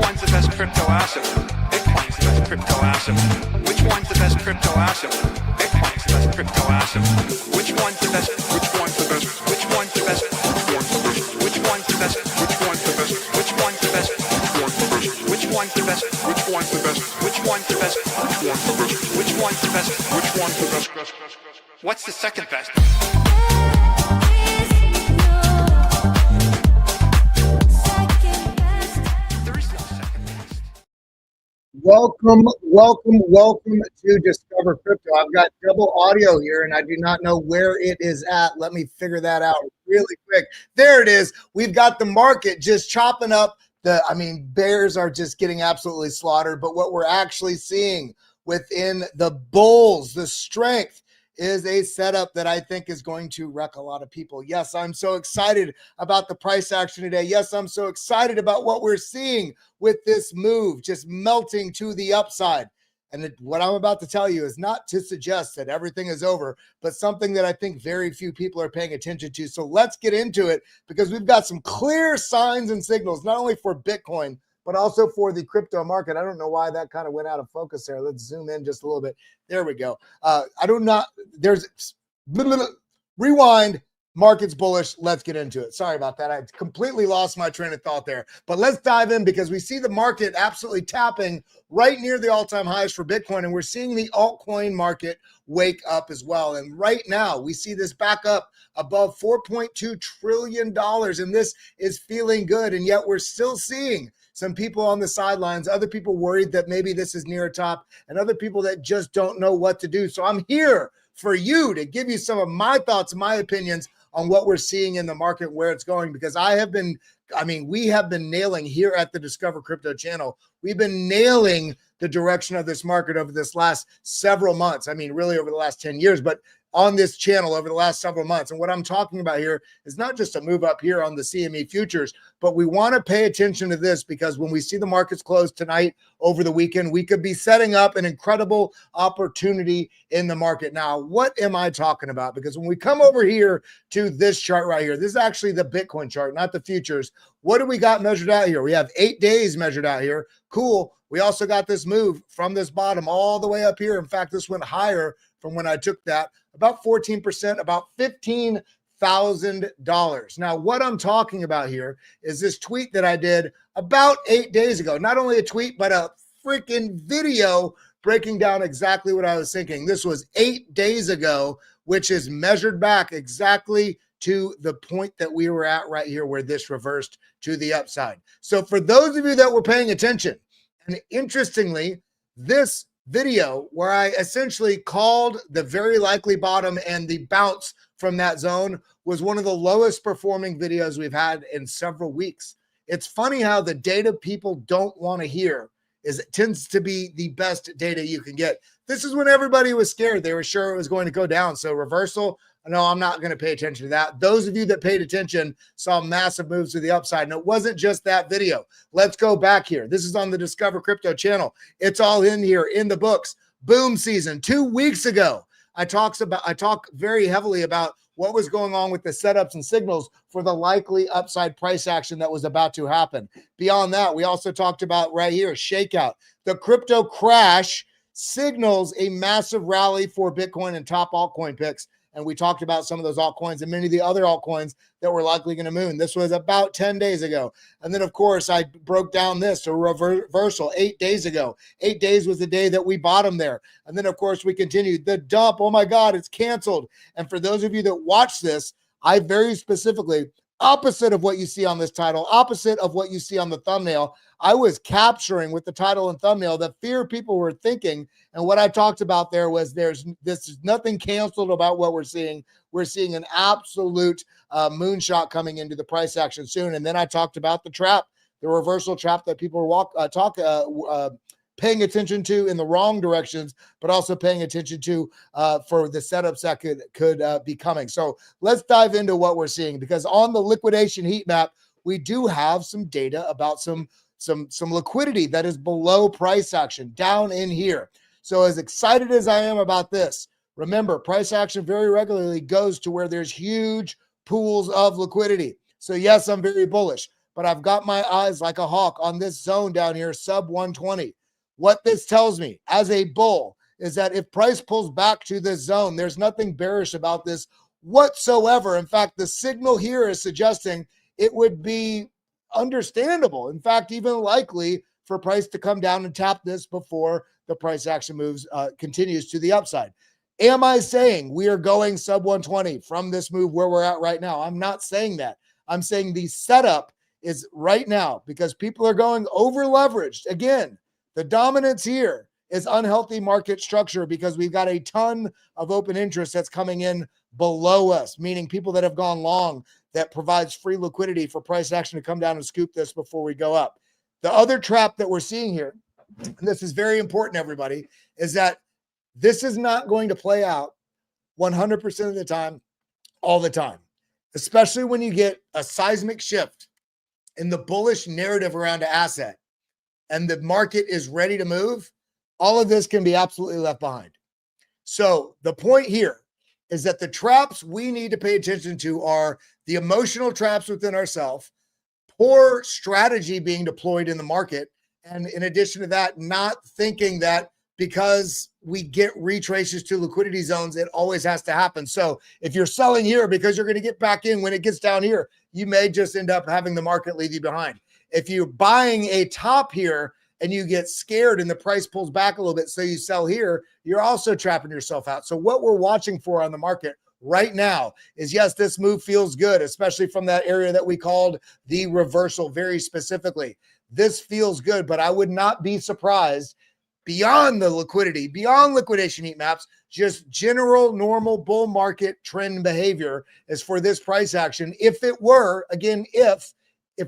one's the best crypto asset? Bitcoin's the best crypto asset. Which one's the best crypto asset? Bitcoin's the best crypto asset. Which one's the best? Which one's the best? Which one's the best? Which one's the best? Which one's the best? Which one's the best? Which one's the best? Which one's the best? Which one's the best? Which one's the best? Which one's the best? Which one's the best? What's the second best? Welcome to Discover Crypto. I've got double audio here and I do not know where it is at. Let me figure that out really quick. There it is. We've got the market just chopping up. Bears are just getting absolutely slaughtered. But what we're actually seeing within the bulls, the strength, is a setup that I think is going to wreck a lot of people. Yes, I'm so excited about the price action today. Yes, I'm so excited about what we're seeing with this move just melting to the upside. And what I'm about to tell you is not to suggest that everything is over, but something that I think very few people are paying attention to. So let's get into it because we've got some clear signs and signals, not only for Bitcoin, but also for the crypto market. I don't know why that kind of went out of focus there. Let's zoom in just a little bit. There we go. Rewind. Market's bullish. Let's get into it. Sorry about that. I completely lost my train of thought there. But let's dive in because we see the market absolutely tapping right near the all-time highs for Bitcoin, and we're seeing the altcoin market wake up as well. And right now, we see this back up above $4.2 trillion, and this is feeling good. And yet we're still seeing some people on the sidelines, other people worried that maybe this is near a top, and other people that just don't know what to do. So I'm here for you to give you some of my thoughts, my opinions on what we're seeing in the market, where it's going, because we have been nailing here at the Discover Crypto channel. We've been nailing the direction of this market over this last several months. Really over the last 10 years, but on this channel over the last several months. And what I'm talking about here is not just a move up here on the CME futures, but we want to pay attention to this because when we see the markets close tonight over the weekend, we could be setting up an incredible opportunity in the market. Now, what am I talking about? Because when we come over here to this chart right here, this is actually the Bitcoin chart, not the futures. What do we got measured out here? We have 8 days measured out here. Cool. We also got this move from this bottom all the way up here. In fact, this went higher from when I took that, about 14%, about $15,000. Now, what I'm talking about here is this tweet that I did about 8 days ago. Not only a tweet, but a freaking video breaking down exactly what I was thinking. This was 8 days ago, which is measured back exactly to the point that we were at right here where this reversed to the upside. So for those of you that were paying attention, and interestingly, this video where I essentially called the very likely bottom and the bounce from that zone was one of the lowest performing videos we've had in several weeks. It's funny how the data people don't want to hear it tends to be the best data you can get. This is when everybody was scared. They were sure it was going to go down. So reversal, no, I'm not going to pay attention to that. Those of you that paid attention saw massive moves to the upside. And it wasn't just that video. Let's go back here. This is on the Discover Crypto channel. It's all in here in the books. Boom season 2 weeks ago. I talk very heavily about what was going on with the setups and signals for the likely upside price action that was about to happen. Beyond that, we also talked about right here, shakeout. The crypto crash signals a massive rally for Bitcoin and top altcoin picks. And we talked about some of those altcoins and many of the other altcoins that were likely going to moon. This was about 10 days ago. And then, of course, I broke down this to reversal 8 days ago. 8 days was the day that we bottomed there. And then, of course, we continued. The dump, oh, my God, it's canceled. And for those of you that watch this, I very specifically, opposite of what you see on this title, opposite of what you see on the thumbnail, I was capturing with the title and thumbnail the fear people were thinking. And what I talked about there was this is nothing canceled about what we're seeing. We're seeing an absolute moonshot coming into the price action soon. And then I talked about the trap, the reversal trap that people were paying attention to in the wrong directions, but also paying attention to for the setups that could be coming. So let's dive into what we're seeing, because on the liquidation heat map, we do have some data about some liquidity that is below price action down in here. So as excited as I am about this, remember, price action very regularly goes to where there's huge pools of liquidity. So yes, I'm very bullish. but I've got my eyes like a hawk on this zone down here, sub 120. What this tells me as a bull is that if price pulls back to this zone, there's nothing bearish about this whatsoever. In fact, the signal here is suggesting it would be understandable, in fact, even likely for price to come down and tap this before the price action moves continues to the upside. Am I saying we are going sub 120 from this move where we're at right now? I'm not saying that. I'm saying the setup is right now because people are going over leveraged. Again, the dominance here is unhealthy market structure because we've got a ton of open interest that's coming in below us, meaning people that have gone long that provides free liquidity for price action to come down and scoop this before we go up. The other trap that we're seeing here, and this is very important, everybody, is that this is not going to play out 100% of the time, all the time, especially when you get a seismic shift in the bullish narrative around an asset and the market is ready to move. All of this can be absolutely left behind. So the point here is that the traps we need to pay attention to are the emotional traps within ourselves, poor strategy being deployed in the market, and in addition to that, not thinking that because we get retraces to liquidity zones, it always has to happen. So if you're selling here because you're going to get back in when it gets down here, you may just end up having the market leave you behind. If you're buying a top here and you get scared and the price pulls back a little bit, so you sell here, you're also trapping yourself out. So what we're watching for on the market right now is, yes, this move feels good, especially from that area that we called the reversal very specifically. This feels good, but I would not be surprised beyond the liquidity, beyond liquidation heat maps, just general normal bull market trend behavior is for this price action. If it were, again, if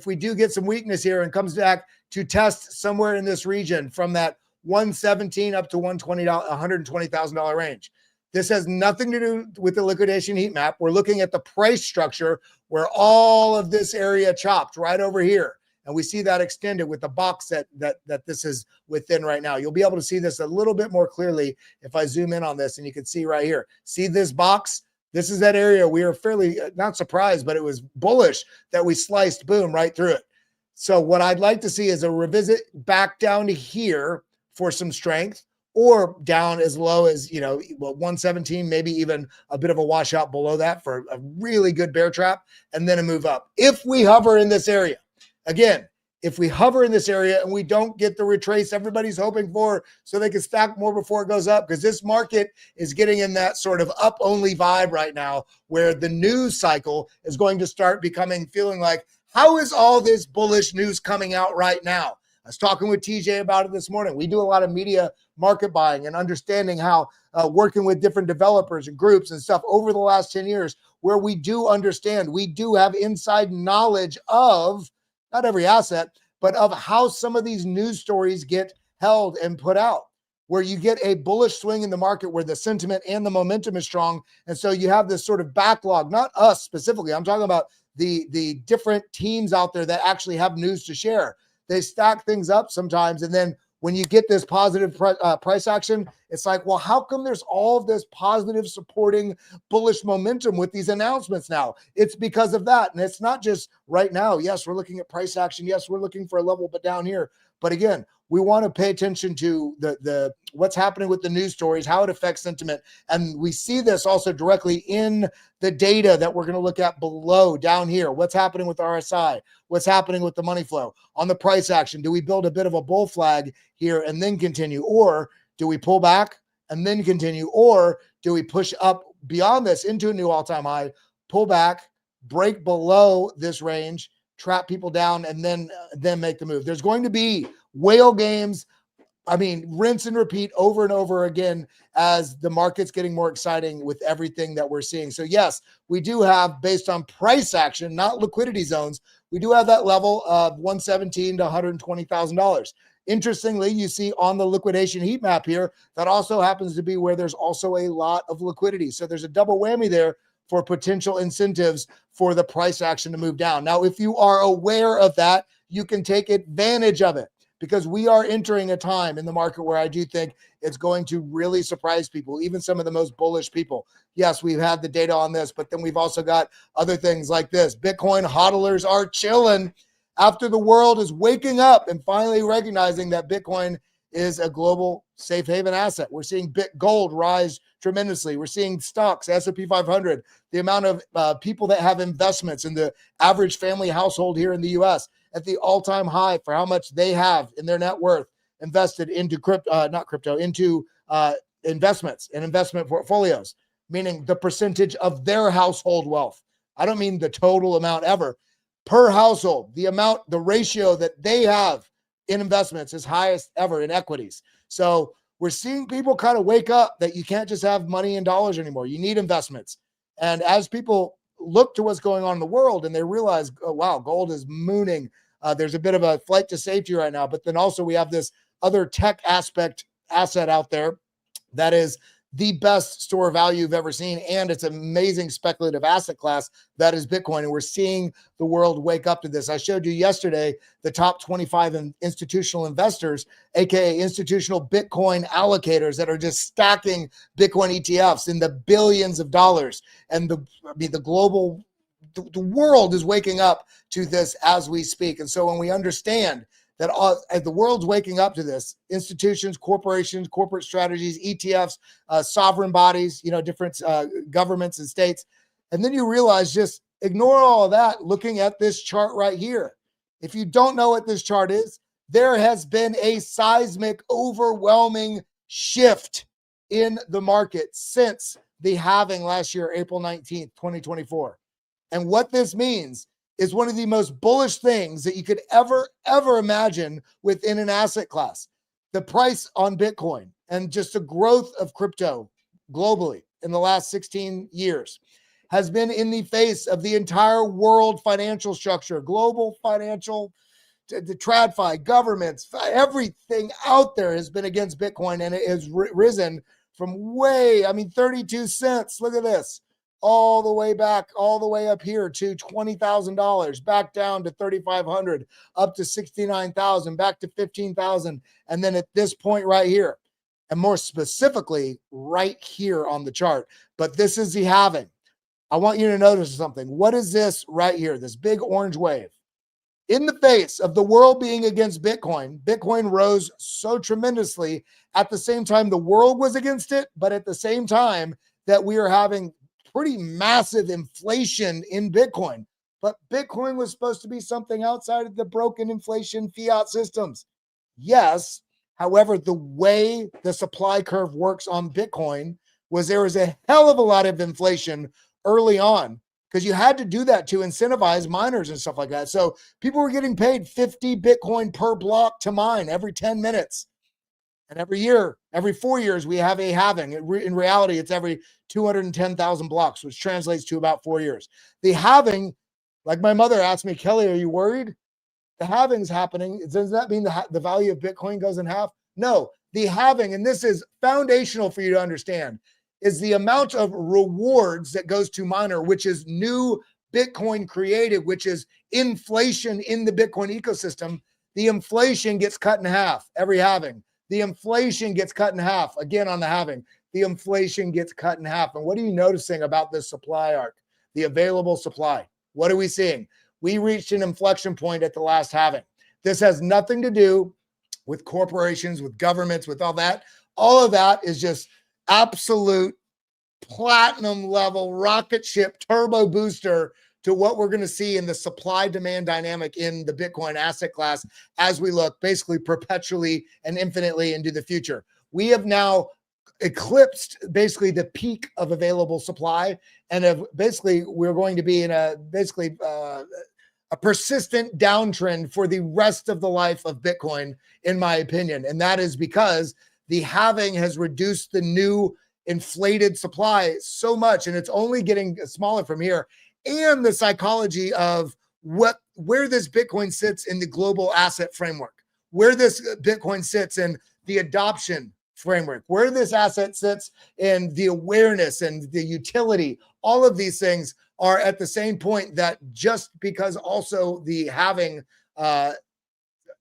we do get some weakness here and comes back to test somewhere in this region from that 117 up to $120,000 range. This has nothing to do with the liquidation heat map. We're looking at the price structure where all of this area chopped right over here. And we see that extended with the box that this is within right now. You'll be able to see this a little bit more clearly if I zoom in on this, and you can see right here. See this box? This is that area we are fairly not surprised, but it was bullish that we sliced, boom, right through it. So what I'd like to see is a revisit back down to here for some strength, or down as low as, 117, maybe even a bit of a washout below that for a really good bear trap, and then a move up. If we hover in this area, again, if we hover in this area and we don't get the retrace everybody's hoping for so they can stack more before it goes up, because this market is getting in that sort of up only vibe right now where the news cycle is going to start feeling like, how is all this bullish news coming out right now? I was talking with TJ about it this morning. We do a lot of media market buying and understanding how working with different developers and groups and stuff over the last 10 years, where we do understand, we do have inside knowledge of not every asset, but of how some of these news stories get held and put out, where you get a bullish swing in the market where the sentiment and the momentum is strong. And so you have this sort of backlog, not us specifically. I'm talking about the different teams out there that actually have news to share. They stack things up sometimes. And then when you get this positive price action, it's like, well, how come there's all of this positive supporting bullish momentum with these announcements now? It's because of that. And it's not just right now. Yes, we're looking at price action. Yes, we're looking for a level, but down here. But again, we want to pay attention to the what's happening with the news stories, how it affects sentiment. And we see this also directly in the data that we're going to look at below down here. What's happening with RSI? What's happening with the money flow? On the price action, do we build a bit of a bull flag here and then continue? Or do we pull back and then continue? Or do we push up beyond this into a new all-time high, pull back, break below this range, trap people down, and then make the move? There's going to be whale games. I mean, rinse and repeat over and over again as the market's getting more exciting with everything that we're seeing. So yes, we do have, based on price action, not liquidity zones, we do have that level of $117,000 to $120,000. Interestingly, you see on the liquidation heat map here, that also happens to be where there's also a lot of liquidity. So there's a double whammy there for potential incentives for the price action to move down. Now, if you are aware of that, you can take advantage of it, because we are entering a time in the market where I do think it's going to really surprise people, even some of the most bullish people. Yes, we've had the data on this, but then we've also got other things like this. Bitcoin hodlers are chilling. after the world is waking up and finally recognizing that Bitcoin is a global safe haven asset. We're seeing gold rise tremendously. We're seeing stocks, S&P 500, the amount of people that have investments in the average family household here in the U.S. at the all-time high for how much they have in their net worth invested into into investments and investment portfolios, meaning the percentage of their household wealth. I don't mean the total amount ever. Per household, the ratio that they have in investments is highest ever in equities. So we're seeing people kind of wake up that you can't just have money in dollars anymore. You need investments. And as people look to what's going on in the world and they realize, oh, wow, gold is mooning. There's a bit of a flight to safety right now. But then also we have this other tech asset out there that is the best store of value you've ever seen. And it's an amazing speculative asset class that is Bitcoin. And we're seeing the world wake up to this. I showed you yesterday the top 25 institutional investors, AKA institutional Bitcoin allocators that are just stacking Bitcoin ETFs in the billions of dollars. And the world is waking up to this as we speak. And so when we understand that as the world's waking up to this, institutions, corporations, corporate strategies, ETFs, sovereign bodies, different governments and states. And then you realize, just ignore all of that, looking at this chart right here. If you don't know what this chart is, there has been a seismic, overwhelming shift in the market since the halving last year, April 19th, 2024. And what this means is one of the most bullish things that you could ever imagine within an asset class. The price on Bitcoin and just the growth of crypto globally in the last 16 years has been in the face of the entire world financial structure, global financial, the TradFi, governments, everything out there has been against Bitcoin, and it has risen from 32 cents. Look at this. All the way back, all the way up here to $20,000, back down to $3,500, up to $69,000, back to $15,000. And then at this point right here, and more specifically right here on the chart, but this is the halving. I want you to notice something. What is this right here? This big orange wave. In the face of the world being against Bitcoin, Bitcoin rose so tremendously. At the same time, the world was against it, but at the same time that we are having pretty massive inflation in Bitcoin. But Bitcoin was supposed to be something outside of the broken inflation fiat systems. Yes. However, the way the supply curve works on Bitcoin was there was a hell of a lot of inflation early on because you had to do that to incentivize miners and stuff like that. So people were getting paid 50 Bitcoin per block to mine every 10 minutes. And every year, every 4 years, we have a halving. In reality, it's every 210,000 blocks, which translates to about 4 years. The halving, like my mother asked me, Kelly, are you worried? The halving's happening. Does that mean the value of Bitcoin goes in half? No, the halving, and this is foundational for you to understand, is the amount of rewards that goes to miner, which is new Bitcoin created, which is inflation in the Bitcoin ecosystem. The inflation gets cut in half every halving. The inflation gets cut in half again on the halving. The inflation gets cut in half. And what are you noticing about this supply arc? The available supply. What are we seeing? We reached an inflection point at the last halving. This has nothing to do with corporations, with governments, with all that. All of that is just absolute platinum level rocket ship turbo booster to what we're going to see in the supply demand dynamic in the Bitcoin asset class as we look basically perpetually and infinitely into the future. We have now eclipsed basically the peak of available supply, and we're going to be in a persistent downtrend for the rest of the life of Bitcoin, in my opinion. And that is because the halving has reduced the new inflated supply so much, and it's only getting smaller from here. And the psychology of where this Bitcoin sits in the global asset framework, where this Bitcoin sits in the adoption framework, where this asset sits in the awareness and the utility, all of these things are at the same point, that just because also the halving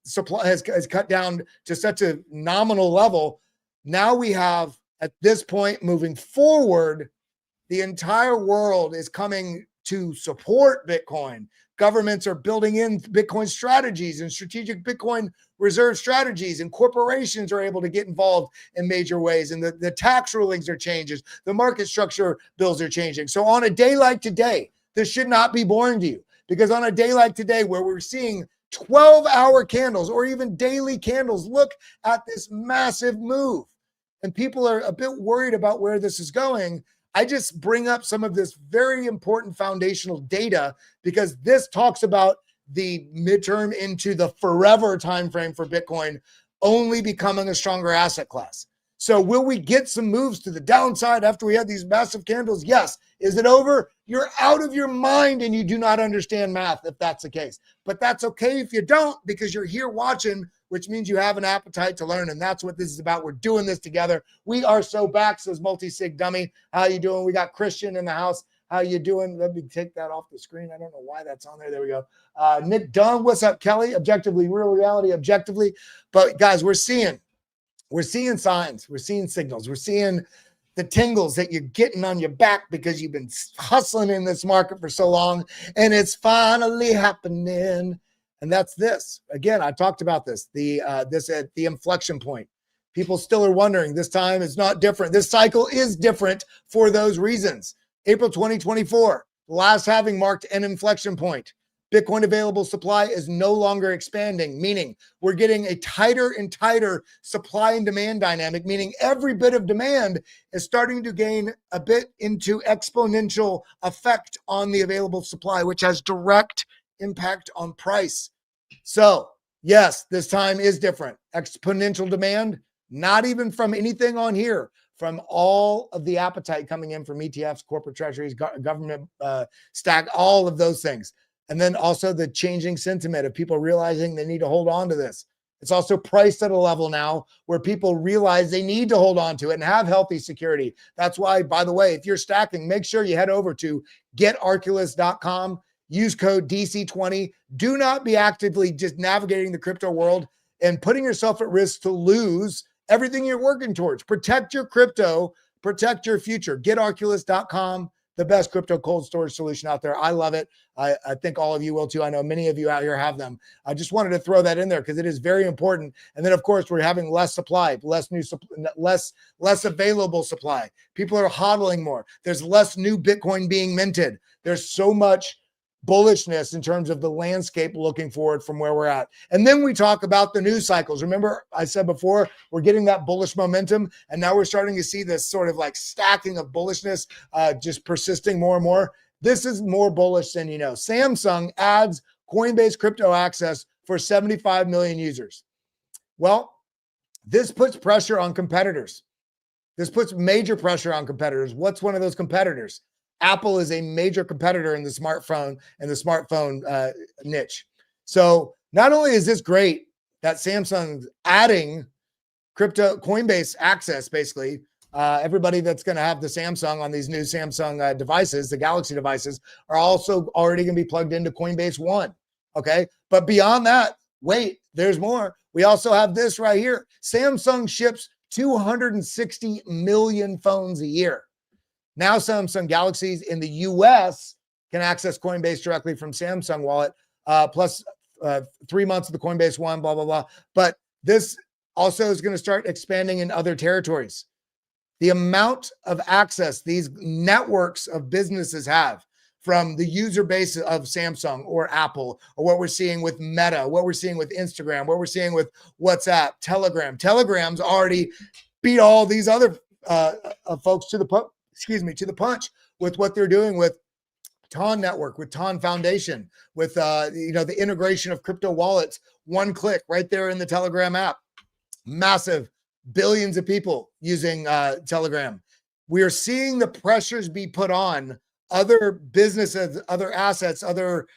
supply has cut down to such a nominal level, now we have at this point moving forward, the entire world is coming to support Bitcoin, Governments are building in Bitcoin strategies and strategic Bitcoin reserve strategies, and corporations are able to get involved in major ways. And the tax rulings are changing. The market structure bills are changing. So on a day like today, this should not be boring to you, because on a day like today, where we're seeing 12-hour candles or even daily candles, look at this massive move. And people are a bit worried about where this is going. I just bring up some of this very important foundational data because this talks about the midterm into the forever timeframe for Bitcoin only becoming a stronger asset class. So will we get some moves to the downside after we have these massive candles? Yes. Is it over? You're out of your mind and you do not understand math if that's the case. But that's okay if you don't, because you're here watching, which means you have an appetite to learn. And that's what this is about. We're doing this together. We are so back, says Multi-Sig Dummy. How you doing? We got Christian in the house. How you doing? Let me take that off the screen. I don't know why that's on there. There we go. Nick Dunn, what's up, Kelly? Objectively, real reality, objectively. But guys, we're seeing signs. We're seeing signals. We're seeing the tingles that you're getting on your back because you've been hustling in this market for so long, and it's finally happening. And that's this. Again, I talked about this, this at the inflection point. People still are wondering. This time is not different. This cycle is different for those reasons. April 2024, the last halving marked an inflection point. Bitcoin available supply is no longer expanding, meaning we're getting a tighter and tighter supply and demand dynamic, meaning every bit of demand is starting to gain a bit into exponential effect on the available supply, which has direct impact on price. So yes, this time is different. Exponential demand, not even from anything on here, from all of the appetite coming in from ETFs, corporate treasuries, government stack, all of those things. And then also the changing sentiment of people realizing they need to hold on to this. It's also priced at a level now where people realize they need to hold on to it and have healthy security. That's why, by the way, if you're stacking, make sure you head over to getarculus.com, use code DC20. Do not be actively just navigating the crypto world and putting yourself at risk to lose everything you're working towards. Protect your crypto, protect your future. Getarculus.com. The best crypto cold storage solution out there. I love it. I think all of you will too. I know many of you out here have them. I just wanted to throw that in there because it is very important. And then, of course, we're having less supply, less available supply. People are hodling more. There's less new Bitcoin being minted. There's so much bullishness in terms of the landscape looking forward from where we're at. And then we talk about the news cycles. Remember, I said before, we're getting that bullish momentum, and now we're starting to see this sort of like stacking of bullishness just persisting more and more. This is more bullish than you know. Samsung adds Coinbase crypto access for 75 million users. Well, this puts pressure on competitors. This puts major pressure on competitors. What's one of those competitors? Apple is a major competitor in the smartphone niche. So not only is this great that Samsung's adding crypto Coinbase access, basically, everybody that's going to have the Samsung on these new Samsung devices, the Galaxy devices, are also already going to be plugged into Coinbase One. Okay. But beyond that, wait, there's more. We also have this right here. Samsung ships 260 million phones a year. Now Samsung Galaxies in the US can access Coinbase directly from Samsung Wallet, plus 3 months of the Coinbase One, blah, blah, blah. But this also is going to start expanding in other territories. The amount of access these networks of businesses have from the user base of Samsung or Apple, or what we're seeing with Meta, what we're seeing with Instagram, what we're seeing with WhatsApp, Telegram. Telegram's already beat all these other folks to the punch with what they're doing with Ton Network, with Ton Foundation, with the integration of crypto wallets. One click right there in the Telegram app. Massive, billions of people using Telegram. We are seeing the pressures be put on other businesses, other assets, other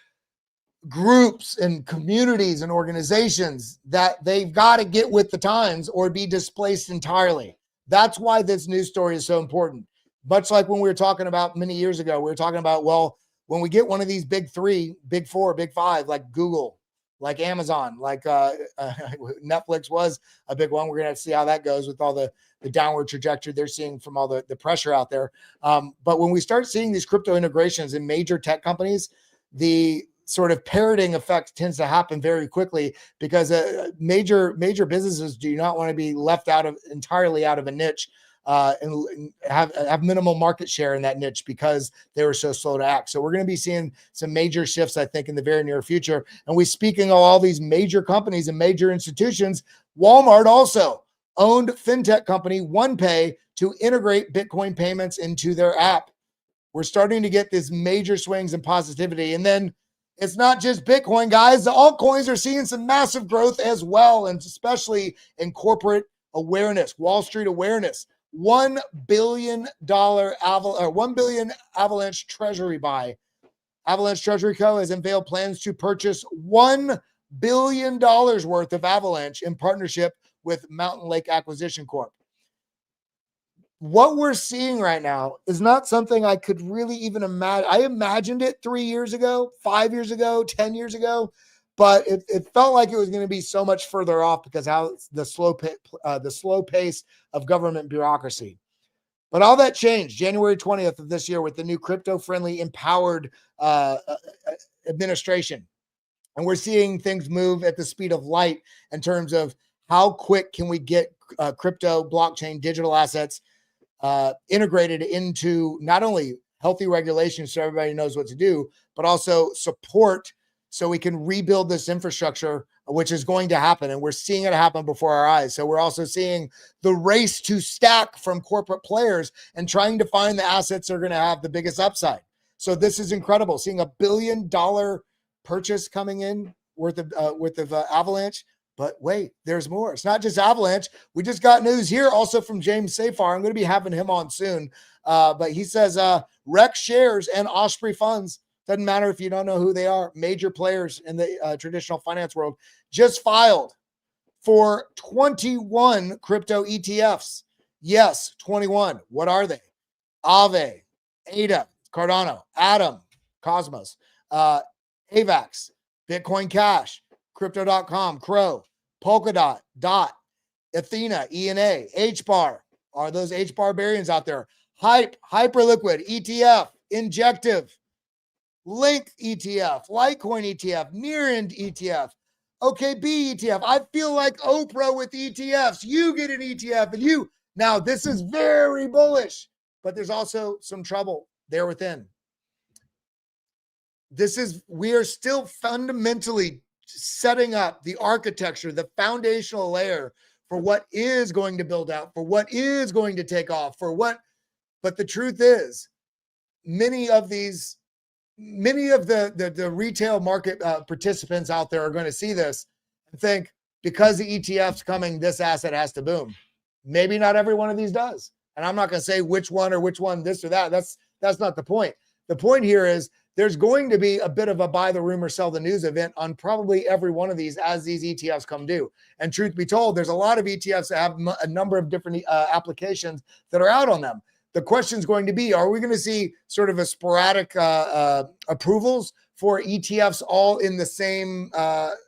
groups and communities and organizations that they've got to get with the times or be displaced entirely. That's why this news story is so important. Much like when we were talking about many years ago, we were talking about, well, when we get one of these big three, big four, big five, like Google, like Amazon, like Netflix was a big one. We're going to see how that goes with all the downward trajectory they're seeing from all the pressure out there. But when we start seeing these crypto integrations in major tech companies, the sort of parroting effect tends to happen very quickly because major businesses do not want to be left entirely out of a niche and have minimal market share in that niche because they were so slow to act. So we're going to be seeing some major shifts, I think, in the very near future. And speaking of all these major companies and major institutions, Walmart also owned fintech company OnePay to integrate Bitcoin payments into their app. We're starting to get these major swings in positivity. And then it's not just Bitcoin, guys. The altcoins are seeing some massive growth as well, and especially in corporate awareness, Wall Street awareness. $1 billion Avalanche Treasury buy. Avalanche Treasury Co. has unveiled plans to purchase $1 billion worth of Avalanche in partnership with Mountain Lake Acquisition Corp. What we're seeing right now is not something I could really even imagine. I imagined it 3 years ago, 5 years ago, 10 years ago, but it felt like it was going to be so much further off because how the slow pace of government bureaucracy. But all that changed January 20th of this year with the new crypto-friendly, empowered administration. And we're seeing things move at the speed of light in terms of how quick can we get crypto, blockchain, digital assets integrated into not only healthy regulations so everybody knows what to do, but also support so we can rebuild this infrastructure, which is going to happen. And we're seeing it happen before our eyes. So we're also seeing the race to stack from corporate players and trying to find the assets that are going to have the biggest upside. So this is incredible. Seeing $1 billion purchase coming in worth of Avalanche. But wait, there's more. It's not just Avalanche. We just got news here also from James Safar. I'm going to be having him on soon. But he says Rex Shares and Osprey Funds, doesn't matter if you don't know who they are, major players in the traditional finance world, just filed for 21 crypto ETFs. Yes, 21. What are they? Aave, ADA, Cardano, Atom, Cosmos, AVAX, Bitcoin Cash, Crypto.com, Crow, Polkadot, Dot, Athena, ENA, HBAR. Are those HBAR-barians out there? Hype, Hyperliquid, ETF, Injective, Link ETF, Litecoin ETF, Nearend ETF, OKB ETF. I feel like Oprah with ETFs. You get an ETF and you. Now, this is very bullish, but there's also some trouble there within. We are still fundamentally setting up the architecture, the foundational layer for what is going to build out, for what is going to take off, but the truth is many of the retail market participants out there are going to see this and think because the ETF's coming, this asset has to boom. Maybe not every one of these does. And I'm not going to say which one, this or that. That's not the point. The point here is there's going to be a bit of a buy the rumor, sell the news event on probably every one of these as these ETFs come due. And truth be told, there's a lot of ETFs that have a number of different applications that are out on them. The question is going to be, are we going to see sort of a sporadic approvals for ETFs all in the same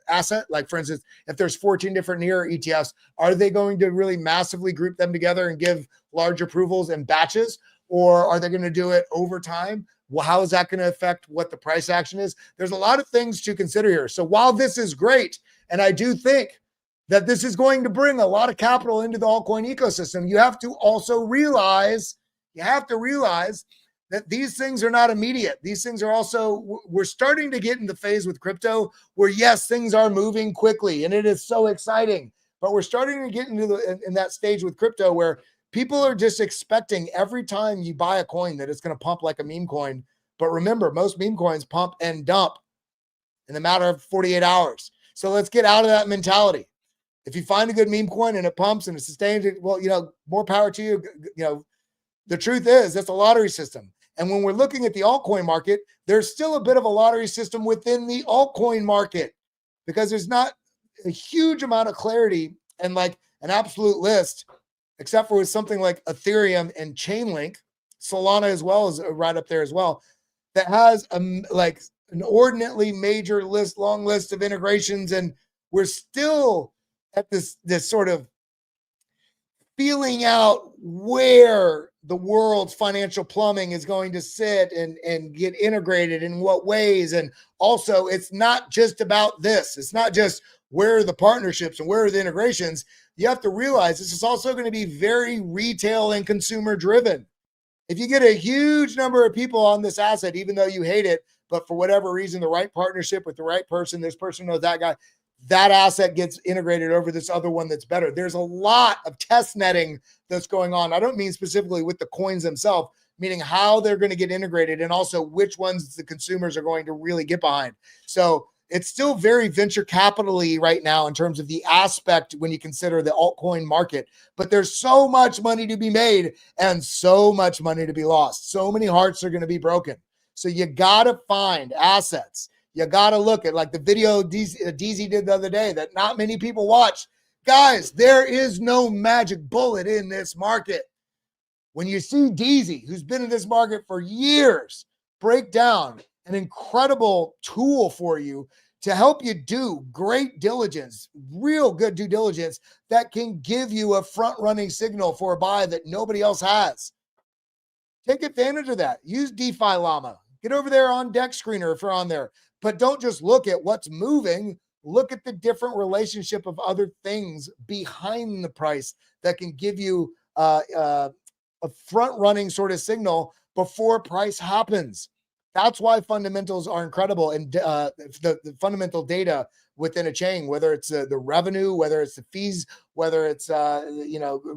asset? Like, for instance, if there's 14 different near ETFs, are they going to really massively group them together and give large approvals in batches? Or are they going to do it over time? Well, how is that going to affect what the price action is? There's a lot of things to consider here. So while this is great, and I do think that this is going to bring a lot of capital into the altcoin ecosystem, you have to also realize that these things are not immediate. These things are also, we're starting to get in the phase with crypto where, yes, things are moving quickly and it is so exciting, but we're starting to get in that stage with crypto where people are just expecting every time you buy a coin that it's going to pump like a meme coin. But remember, most meme coins pump and dump in the matter of 48 hours. So let's get out of that mentality. If you find a good meme coin and it pumps and it sustains it, well, more power to you. The truth is that's a lottery system. And when we're looking at the altcoin market, there's still a bit of a lottery system within the altcoin market because there's not a huge amount of clarity and like an absolute list, except for with something like Ethereum and Chainlink, Solana as well is right up there as well, that has an inordinately major long list of integrations. And we're still at this sort of feeling out where the world's financial plumbing is going to sit and get integrated in what ways. And also, it's not just about this. It's not just where are the partnerships and where are the integrations. You have to realize this is also going to be very retail and consumer driven. If you get a huge number of people on this asset, even though you hate it, but for whatever reason, the right partnership with the right person, this person knows that guy, that asset gets integrated over this other one that's better. There's a lot of test netting that's going on. I don't mean specifically with the coins themselves, meaning how they're going to get integrated and also which ones the consumers are going to really get behind. So it's still very venture capital-y right now in terms of the aspect when you consider the altcoin market. But there's so much money to be made and so much money to be lost. So many hearts are going to be broken. So you got to find assets. You got to look at like the video DZ did the other day that not many people watch. Guys, there is no magic bullet in this market. When you see DZ, who's been in this market for years, break down an incredible tool for you to help you do great diligence, real good due diligence that can give you a front-running signal for a buy that nobody else has. Take advantage of that. Use DeFi Llama. Get over there on Deck Screener if you're on there. But don't just look at what's moving. Look at the different relationship of other things behind the price that can give you a front-running sort of signal before price happens. That's why fundamentals are incredible. And the fundamental data within a chain, whether it's the revenue, whether it's the fees, whether it's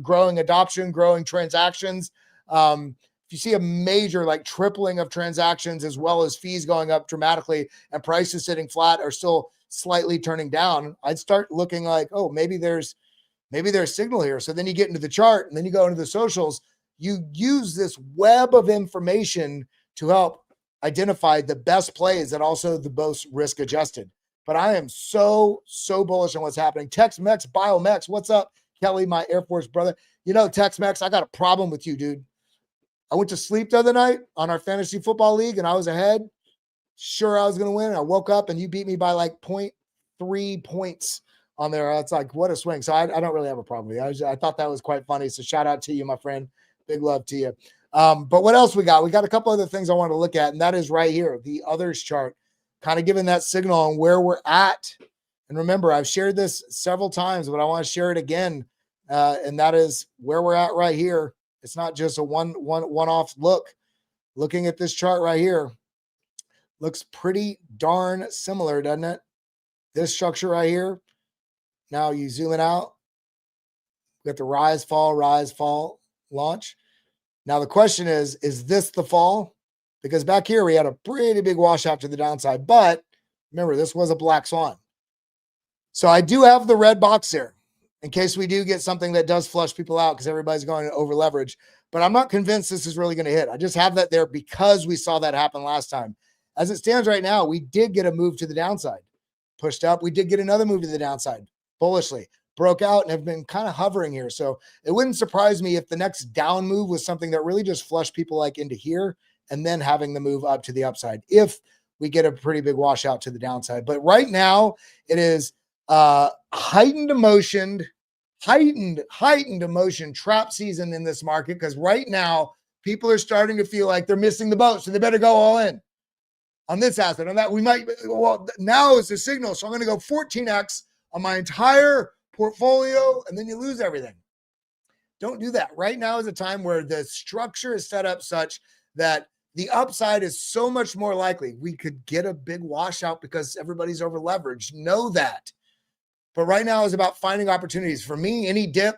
growing adoption, growing transactions. If you see a major like tripling of transactions as well as fees going up dramatically and prices sitting flat or still slightly turning down, I'd start looking like, oh, maybe there's signal here. So then you get into the chart and then you go into the socials. You use this web of information to help identify the best plays and also the most risk adjusted. But I am so bullish on what's happening. Tex-Mex, Biomex, what's up, Kelly, my Air Force brother? You know, Tex-Mex, I got a problem with you, dude. I went to sleep the other night on our fantasy football league and I was ahead. Sure, I was going to win. I woke up and you beat me by like 0.3 points on there. It's like, what a swing. So I don't really have a problem with you. I thought that was quite funny. So shout out to you, my friend. Big love to you. But what else we got? We got a couple other things I want to look at, and that is right here, the others chart, kind of giving that signal on where we're at. And remember, I've shared this several times, but I want to share it again. And that is where we're at right here. It's not just a one-off look. Looking at this chart right here, looks pretty darn similar, doesn't it? This structure right here. Now you zoom it out. We got the rise, fall, launch. Now the question is this the fall? Because back here we had a pretty big washout to the downside. But remember, this was a black swan. So I do have the red box there in case we do get something that does flush people out because everybody's going to over leverage. But I'm not convinced this is really going to hit. I just have that there because we saw that happen last time. As it stands right now, we did get a move to the downside. Pushed up. We did get another move to the downside bullishly. Broke out and have been kind of hovering here. So it wouldn't surprise me if the next down move was something that really just flushed people like into here and then having the move up to the upside if we get a pretty big washout to the downside. But right now it is heightened emotion trap season in this market because right now people are starting to feel like they're missing the boat. So they better go all in on this asset. On that, now is the signal. So I'm going to go 14x on my entire portfolio, and then you lose everything. Don't do that. Right now is a time where the structure is set up such that the upside is so much more likely. We could get a big washout because everybody's over leveraged. Know that. But right now is about finding opportunities. For me, any dip,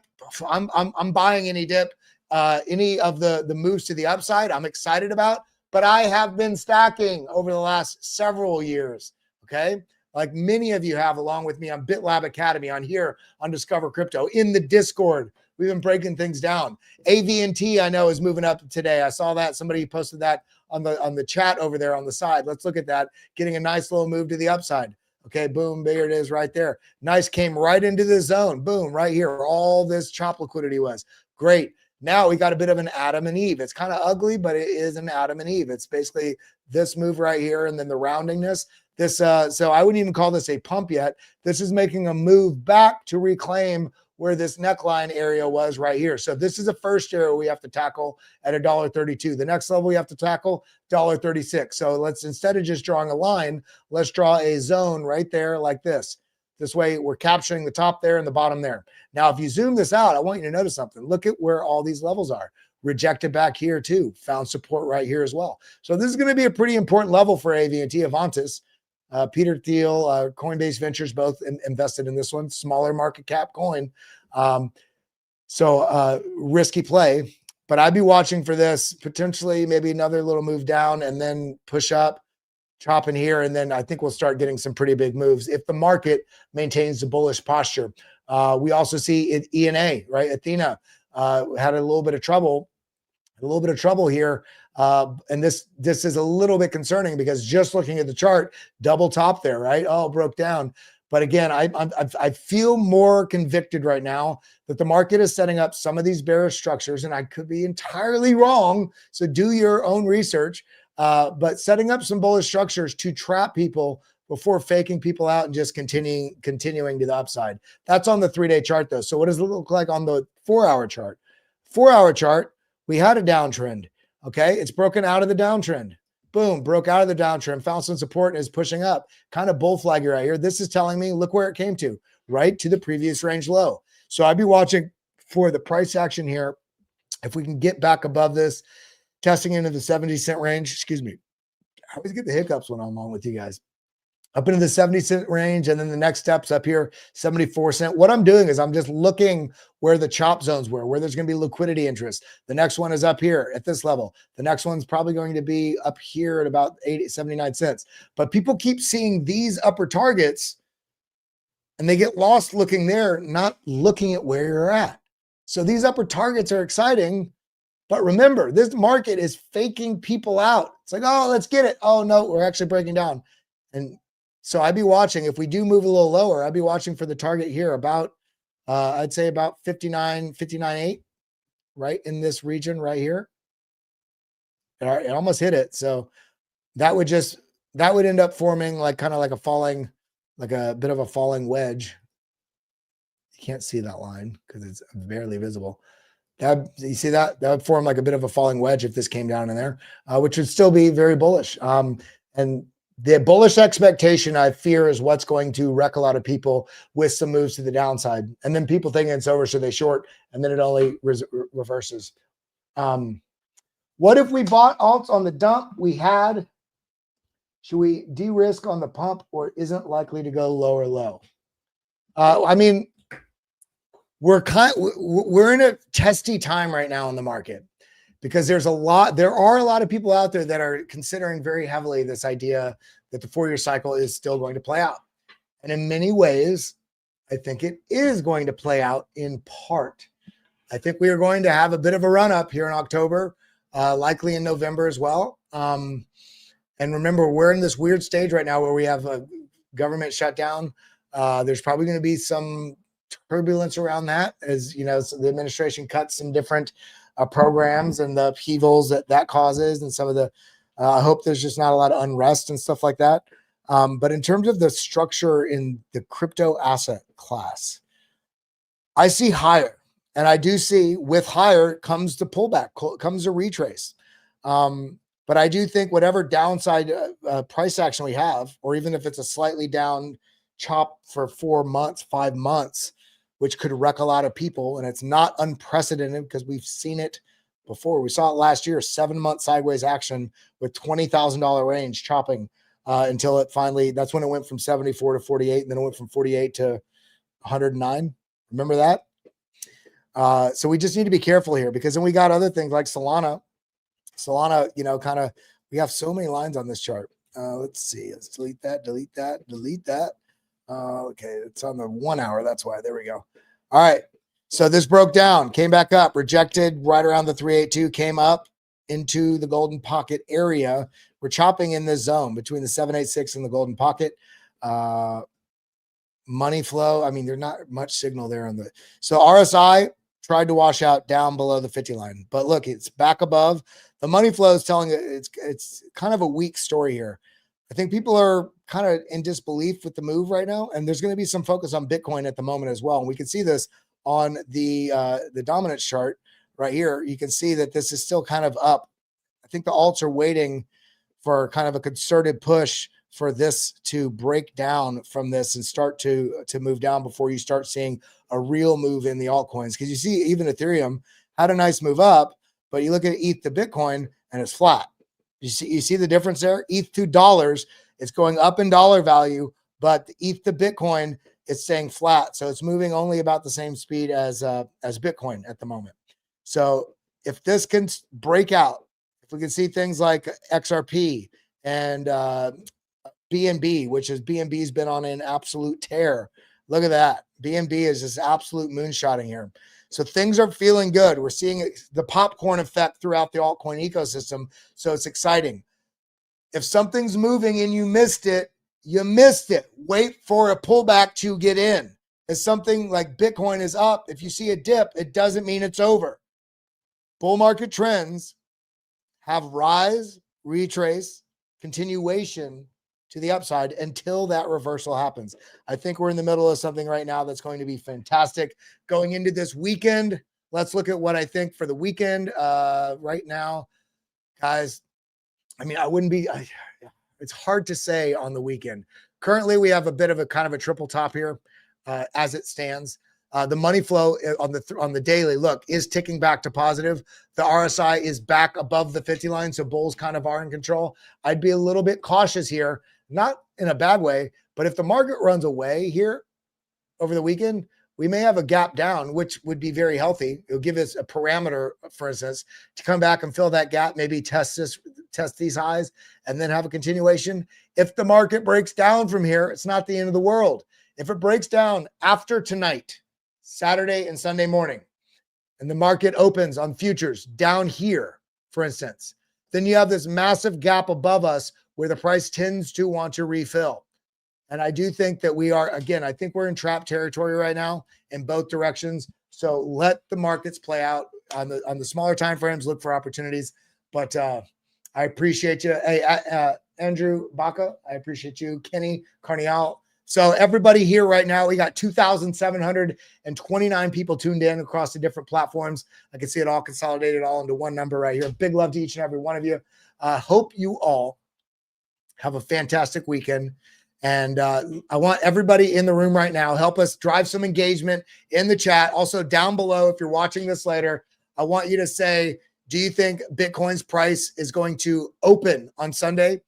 I'm buying any dip. Any of the moves to the upside, I'm excited about. But I have been stacking over the last several years. Okay. Like many of you have along with me on BitLab Academy, on here, on Discover Crypto, in the Discord. We've been breaking things down. AV&T, I know, is moving up today. I saw that. Somebody posted that on the chat over there on the side. Let's look at that. Getting a nice little move to the upside. Okay, boom, there it is right there. Nice, came right into the zone. Boom, right here. All this chop liquidity was. Great. Now we got a bit of an Adam and Eve. It's kind of ugly, but it is an Adam and Eve. It's basically this move right here and then the roundingness. This, so I wouldn't even call this a pump yet. This is making a move back to reclaim where this neckline area was right here. So this is the first area we have to tackle at $1.32. The next level we have to tackle $1.36. So let's, instead of just drawing a line, let's draw a zone right there like this. This way we're capturing the top there and the bottom there. Now, if you zoom this out, I want you to notice something. Look at where all these levels are. Rejected back here too. Found support right here as well. So this is going to be a pretty important level for AV&T Avantis. Peter Thiel, Coinbase Ventures, both invested in this one. Smaller market cap coin. So risky play. But I'd be watching for this. Potentially maybe another little move down and then push up. Chop in here, and then I think we'll start getting some pretty big moves if the market maintains the bullish posture. We also see it, ENA, right? Athena had a little bit of trouble here. And this is a little bit concerning because just looking at the chart, double top there, right? Oh, broke down. But again, I feel more convicted right now that the market is setting up some of these bearish structures, and I could be entirely wrong. So do your own research. But setting up some bullish structures to trap people before faking people out and just continuing to the upside. That's on the 3-day chart though. So what does it look like on the 4-hour chart? 4-hour chart, we had a downtrend. Okay. It's broken out of the downtrend. Boom, broke out of the downtrend, found some support and is pushing up. Kind of bull flaggy right here. This is telling me, look where it came to, right to the previous range low. So I'd be watching for the price action here. If we can get back above this, testing into the 70-cent range, excuse me. I always get the hiccups when I'm on with you guys. Up into the 70-cent range, and then the next steps up here, 74 cent. What I'm doing is I'm just looking where the chop zones were, where there's going to be liquidity interest. The next one is up here at this level. The next one's probably going to be up here at about 79 cents. But people keep seeing these upper targets, and they get lost looking there, not looking at where you're at. So these upper targets are exciting. But remember, this market is faking people out. It's like, oh, let's get it. Oh, no, we're actually breaking down. And so I'd be watching. If we do move a little lower, I'd be watching for the target here about, I'd say about 59.8, right in this region right here. It almost hit it. So that would end up forming like kind of like a falling, like a bit of a falling wedge. You can't see that line because it's barely visible. You see that would form like a bit of a falling wedge if this came down in there, which would still be very bullish. And the bullish expectation, I fear, is what's going to wreck a lot of people with some moves to the downside. And then people thinking it's over, so they short, and then it only reverses. What if we bought alts on the dump we had? Should we de-risk on the pump, or isn't likely to go lower low? I mean, we're in a testy time right now in the market because there are a lot of people out there that are considering very heavily this idea that the 4-year cycle is still going to play out. And in many ways, I think it is going to play out in part. I think we are going to have a bit of a run up here in October, likely in November as well. And remember, we're in this weird stage right now where we have a government shutdown. There's probably going to be some turbulence around that, as you know, so the administration cuts some different programs and the upheavals that causes, and some of the I hope there's just not a lot of unrest and stuff like that. But in terms of the structure in the crypto asset class, I see higher, and I do see with higher comes the pullback, comes a retrace. But I do think whatever downside price action we have, or even if it's a slightly down chop for 4 months, 5 months, which could wreck a lot of people. And it's not unprecedented because we've seen it before. We saw it last year, 7-month sideways action with $20,000 range chopping until it finally, that's when it went from 74 to 48. And then it went from 48 to 109. Remember that? So we just need to be careful here, because then we got other things like Solana, you know, kind of, we have so many lines on this chart. Let's see, let's delete that. Okay, it's on the 1 hour. That's why. There we go. All right. So this broke down, came back up, rejected right around the 382, came up into the golden pocket area. We're chopping in this zone between the 786 and the golden pocket. Money flow, I mean, there's not much signal there on the. So RSI tried to wash out down below the 50 line, but look, it's back above. The money flow is telling it's kind of a weak story here. I think people are kind of in disbelief with the move right now, and there's going to be some focus on Bitcoin at the moment as well. And we can see this on the dominance chart right here. You can see that this is still kind of up. I think the alts are waiting for kind of a concerted push for this to break down from this and start to move down before you start seeing a real move in the altcoins. Because you see, even Ethereum had a nice move up, but you look at ETH to Bitcoin and it's flat. You see the difference there? ETH to dollars, it's going up in dollar value, but the ETH to Bitcoin, it's staying flat. So it's moving only about the same speed as Bitcoin at the moment. So if this can break out, if we can see things like XRP and BNB, which is BNB's been on an absolute tear. Look at that. BNB is just absolute moonshotting here. So things are feeling good. We're seeing the popcorn effect throughout the altcoin ecosystem. So it's exciting. If something's moving and you missed it, you missed it. Wait for a pullback to get in. If something like Bitcoin is up, if you see a dip, it doesn't mean it's over. Bull market trends have rise, retrace, continuation to the upside until that reversal happens. I think we're in the middle of something right now that's going to be fantastic. Going into this weekend, let's look at what I think for the weekend right now. Guys, I mean, it's hard to say on the weekend. Currently, we have a bit of a kind of a triple top here as it stands. The money flow on the daily look is ticking back to positive. The RSI is back above the 50 line, so bulls kind of are in control. I'd be a little bit cautious here, not in a bad way, but if the market runs away here over the weekend, we may have a gap down, which would be very healthy. It'll give us a parameter, for instance, to come back and fill that gap, maybe test these highs, and then have a continuation. If the market breaks down from here, it's not the end of the world. If it breaks down after tonight, Saturday and Sunday morning, and the market opens on futures down here, for instance, then you have this massive gap above us where the price tends to want to refill. And I do think that we are, again, I think we're in trap territory right now in both directions. So let the markets play out on the smaller time frames, look for opportunities. But I appreciate you. Hey, Andrew Baca, I appreciate you. Kenny Carnial. So everybody here right now, we got 2,729 people tuned in across the different platforms. I can see it all consolidated all into one number right here. Big love to each and every one of you. Hope you all have a fantastic weekend. And I want everybody in the room right now, help us drive some engagement in the chat. Also down below, if you're watching this later, I want you to say, do you think Bitcoin's price is going to open on Sunday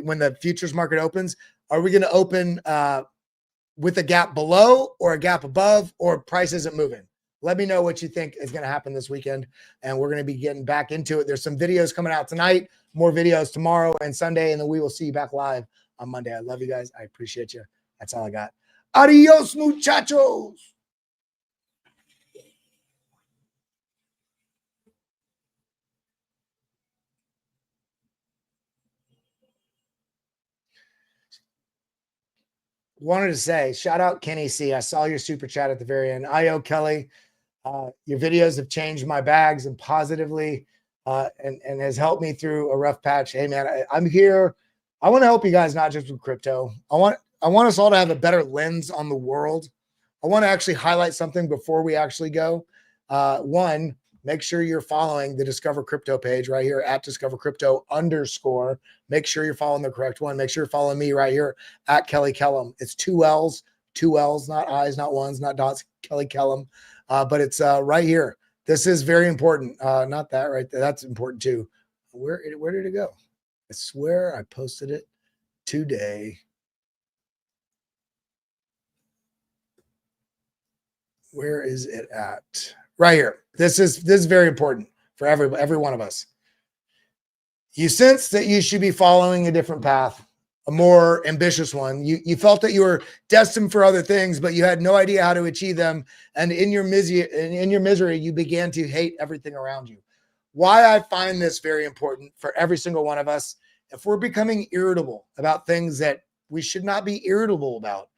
when the futures market opens? Are we going to open with a gap below or a gap above, or price isn't moving? Let me know what you think is going to happen this weekend, and we're going to be getting back into it. There's some videos coming out tonight, more videos tomorrow and Sunday, and then we will see you back live on Monday. I love you guys. I appreciate you. That's all I got. Adios, muchachos. Wanted to say, shout out Kenny C. I saw your super chat at the very end. IO Kelly, your videos have changed my bags and positively and has helped me through a rough patch. Hey man, I'm here. I want to help you guys, not just with crypto. I want us all to have a better lens on the world. I want to actually highlight something before we actually go. One, make sure you're following the Discover Crypto page right here at Discover Crypto _. Make sure you're following the correct one. Make sure you're following me right here at Kelly Kellum. It's two L's, not I's, not ones, not dots, Kelly Kellum. But it's right here. This is very important. Not that right there. That's important too. Where did it go? I swear I posted it today. Where is it at? Right here. This is very important for every one of us. You sense that you should be following a different path, a more ambitious one. You felt that you were destined for other things, but you had no idea how to achieve them. And in your misery, you began to hate everything around you. Why I find this very important for every single one of us, if we're becoming irritable about things that we should not be irritable about,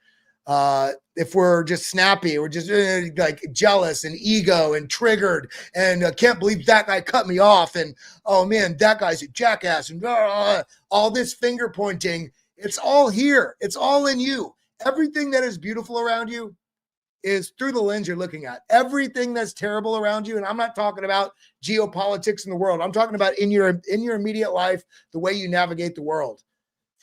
if we're just snappy, we're just like jealous and ego and triggered and can't believe that guy cut me off. And, oh man, that guy's a jackass and all this finger pointing. It's all here. It's all in you. Everything that is beautiful around you is through the lens you're looking at. Everything that's terrible around you, and I'm not talking about geopolitics in the world. I'm talking about in your immediate life, the way you navigate the world.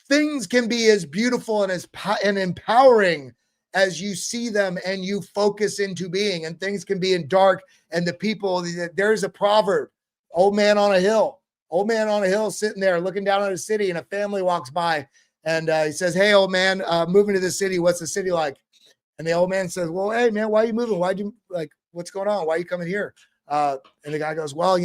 Things can be as beautiful and empowering as you see them and you focus into being, and things can be in dark. And the people, there's a proverb, old man on a hill sitting there looking down at a city, and a family walks by and he says, hey, old man, moving to the city. What's the city like? And the old man says, well, hey man, why are you moving? What's going on? Why are you coming here? And the guy goes, well,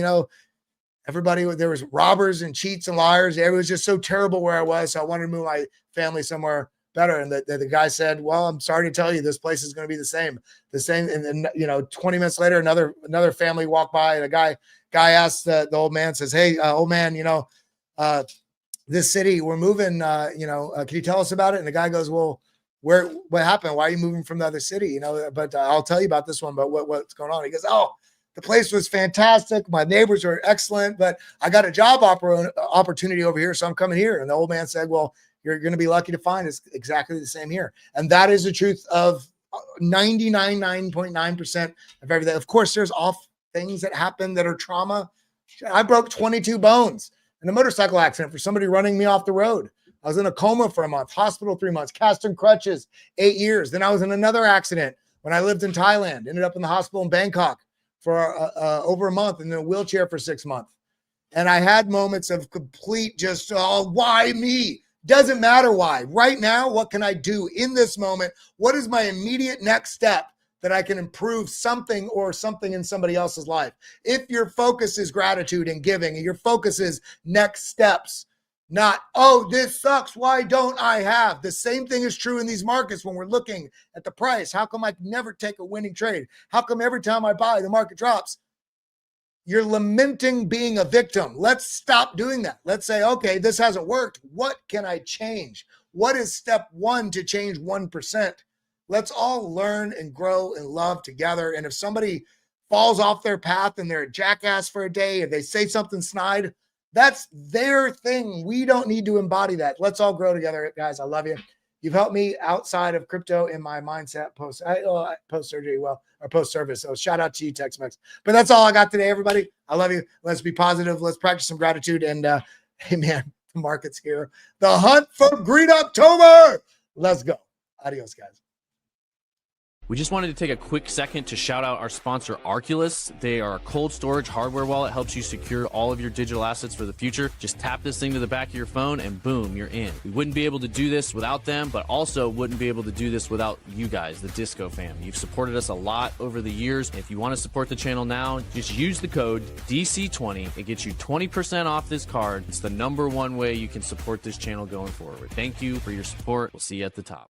everybody, there was robbers and cheats and liars. It was just so terrible where I was. So I wanted to move my family somewhere better. And the guy said, well, I'm sorry to tell you, this place is going to be the same. And then, 20 minutes later, another family walked by, and a guy asked the old man, says, hey, old man, this city we're moving, can you tell us about it? And the guy goes, well, what happened? Why are you moving from the other city? But I'll tell you about this one, but what's going on? He goes, oh, the place was fantastic. My neighbors are excellent, but I got a job opportunity over here, so I'm coming here. And the old man said, well, you're going to be lucky to find it's exactly the same here. And that is the truth of 99.9% of everything. Of course, there's off things that happen that are trauma. I broke 22 bones in a motorcycle accident for somebody running me off the road. I was in a coma for a month, hospital 3 months, cast in crutches 8 years. Then I was in another accident when I lived in Thailand, ended up in the hospital in Bangkok for over a month, and in a wheelchair for 6 months. And I had moments of complete just, oh, why me? Doesn't matter why. Right now, what can I do in this moment? What is my immediate next step that I can improve something in somebody else's life? If your focus is gratitude and giving, and your focus is next steps, not, oh, this sucks, why don't I have? The same thing is true in these markets when we're looking at the price. How come I can never take a winning trade? How come every time I buy, the market drops? You're lamenting being a victim. Let's stop doing that. Let's say, okay, this hasn't worked. What can I change? What is step one to change 1%? Let's all learn and grow and love together. And if somebody falls off their path and they're a jackass for a day, if they say something snide, that's their thing. We don't need to embody that. Let's all grow together, guys. I love you. You've helped me outside of crypto in my mindset post-surgery, or post-service. So shout out to you, Tex-Mex. But that's all I got today, everybody. I love you. Let's be positive. Let's practice some gratitude. And hey, man, the market's here. The hunt for Green October. Let's go. Adios, guys. We just wanted to take a quick second to shout out our sponsor, Arculus. They are a cold storage hardware wallet, helps you secure all of your digital assets for the future. Just tap this thing to the back of your phone and boom, you're in. We wouldn't be able to do this without them, but also wouldn't be able to do this without you guys, the Disco fam. You've supported us a lot over the years. If you want to support the channel now, just use the code DC20. It gets you 20% off this card. It's the #1 way you can support this channel going forward. Thank you for your support. We'll see you at the top.